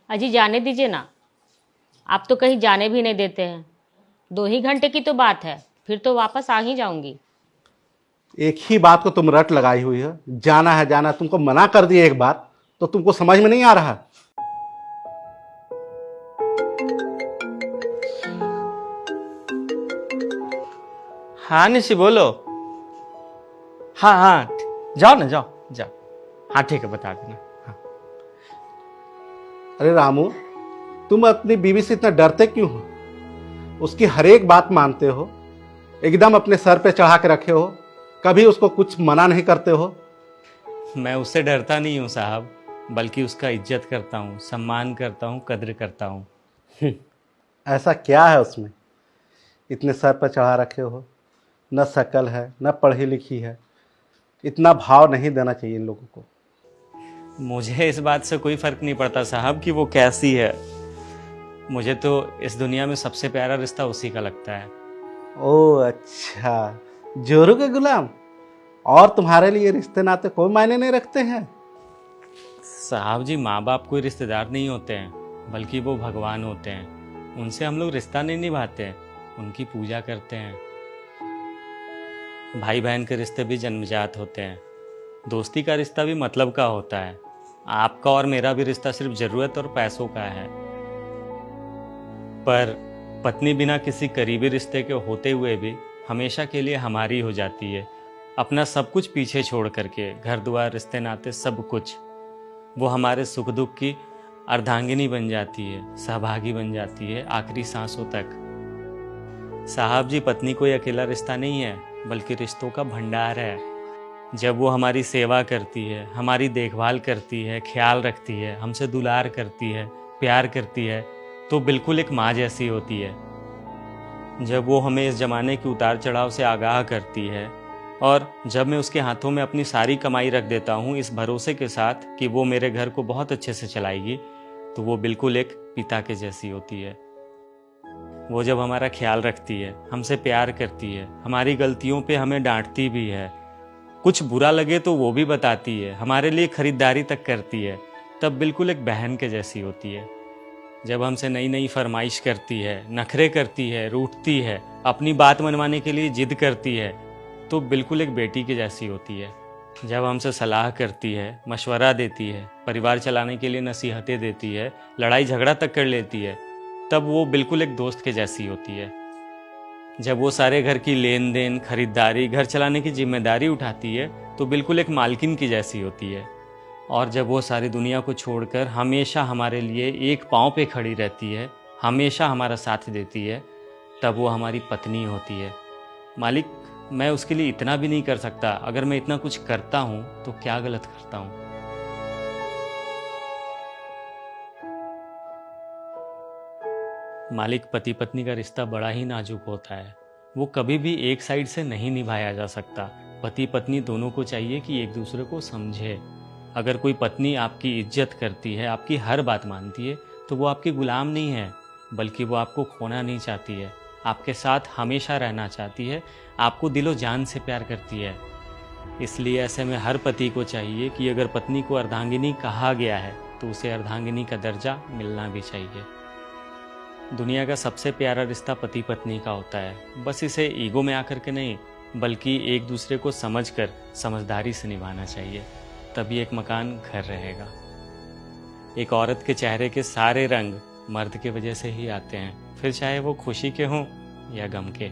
अजी जाने दीजिए ना, आप तो कहीं जाने भी नहीं देते हैं। 2 ही घंटे की तो बात है, फिर तो वापस आ ही जाऊंगी। एक ही बात को तुम रट लगाई हुई हो, जाना है जाना। तुमको मना कर दिए एक बार तो तुमको समझ में नहीं आ रहा। हाँ निशी बोलो। हाँ हाँ, जाओ ना, जाओ जाओ। हाँ ठीक है, बता देना। हाँ। अरे रामू, तुम अपनी बीवी से इतना डरते क्यों हो? उसकी हर एक बात मानते हो, एकदम अपने सर पे चढ़ा के रखे हो, कभी उसको कुछ मना नहीं करते हो। मैं उससे डरता नहीं हूँ साहब, बल्कि उसका इज्जत करता हूँ, सम्मान करता हूँ, कद्र करता हूँ। ऐसा क्या है उसमें इतने सर पर चढ़ा रखे हो? न शकल है न पढ़ी लिखी है। इतना भाव नहीं देना चाहिए इन लोगों को। मुझे इस बात से कोई फर्क नहीं पड़ता साहब कि वो कैसी है। मुझे तो इस दुनिया में सबसे प्यारा रिश्ता उसी का लगता है। ओह अच्छा, जोरू के गुलाम। और तुम्हारे लिए रिश्ते नाते कोई मायने नहीं रखते हैं? साहब जी, माँ बाप कोई रिश्तेदार नहीं होते हैं, बल्कि वो भगवान होते हैं। उनसे हम लोग रिश्ता नहीं निभाते हैं, उनकी पूजा करते हैं। भाई बहन के रिश्ते भी जन्मजात होते हैं। दोस्ती का रिश्ता भी मतलब का होता है। आपका और मेरा भी रिश्ता सिर्फ ज़रूरत और पैसों का है। पर पत्नी बिना किसी करीबी रिश्ते के होते हुए भी हमेशा के लिए हमारी हो जाती है। अपना सब कुछ पीछे छोड़ करके, घर द्वार, रिश्ते नाते, सब कुछ। वो हमारे सुख दुख की अर्धांगिनी बन जाती है, सहभागी बन जाती है, आखिरी सांसों तक। साहब जी, पत्नी कोई अकेला रिश्ता नहीं है, बल्कि रिश्तों का भंडार है। जब वो हमारी सेवा करती है, हमारी देखभाल करती है, ख्याल रखती है, हमसे दुलार करती है, प्यार करती है, तो बिल्कुल एक माँ जैसी होती है। जब वो हमें इस ज़माने के उतार चढ़ाव से आगाह करती है, और जब मैं उसके हाथों में अपनी सारी कमाई रख देता हूँ इस भरोसे के साथ कि वो मेरे घर को बहुत अच्छे से चलाएगी, तो वो बिल्कुल एक पिता के जैसी होती है। वो जब हमारा ख्याल रखती है, हमसे प्यार करती है, हमारी गलतियों पे हमें डांटती भी है, कुछ बुरा लगे तो वो भी बताती है, हमारे लिए खरीदारी तक करती है, तब बिल्कुल एक बहन के जैसी होती है। जब हमसे नई नई फरमाइश करती है, नखरे करती है, रूठती है, अपनी बात मनवाने के लिए जिद करती है, तो बिल्कुल एक बेटी के जैसी होती है। जब हमसे सलाह करती है, मशवरा देती है, परिवार चलाने के लिए नसीहतें देती है, लड़ाई झगड़ा तक कर लेती है, तब वो बिल्कुल एक दोस्त के जैसी होती है। जब वो सारे घर की लेन देन, खरीदारी, घर चलाने की जिम्मेदारी उठाती है, तो बिल्कुल एक मालकिन की जैसी होती है। और जब वो सारी दुनिया को छोड़कर हमेशा हमारे लिए एक पाँव पे खड़ी रहती है, हमेशा हमारा साथ देती है, तब वो हमारी पत्नी होती है। मालिक, मैं उसके लिए इतना भी नहीं कर सकता। अगर मैं इतना कुछ करता हूँ तो क्या गलत करता हूँ? मालिक, पति पत्नी का रिश्ता बड़ा ही नाजुक होता है। वो कभी भी एक साइड से नहीं निभाया जा सकता। पति पत्नी दोनों को चाहिए कि एक दूसरे को समझे। अगर कोई पत्नी आपकी इज्जत करती है, आपकी हर बात मानती है, तो वो आपकी गुलाम नहीं है, बल्कि वो आपको खोना नहीं चाहती है, आपके साथ हमेशा रहना चाहती है, आपको दिलो जान से प्यार करती है। इसलिए ऐसे में हर पति को चाहिए कि अगर पत्नी को अर्धांगिनी कहा गया है, तो उसे अर्धांगिनी का दर्जा मिलना भी चाहिए। दुनिया का सबसे प्यारा रिश्ता पति पत्नी का होता है। बस इसे ईगो में आकर के नहीं, बल्कि एक दूसरे को समझकर समझदारी से निभाना चाहिए। तभी एक मकान घर रहेगा। एक औरत के चेहरे के सारे रंग मर्द के वजह से ही आते हैं, फिर चाहे वो खुशी के हों या गम के।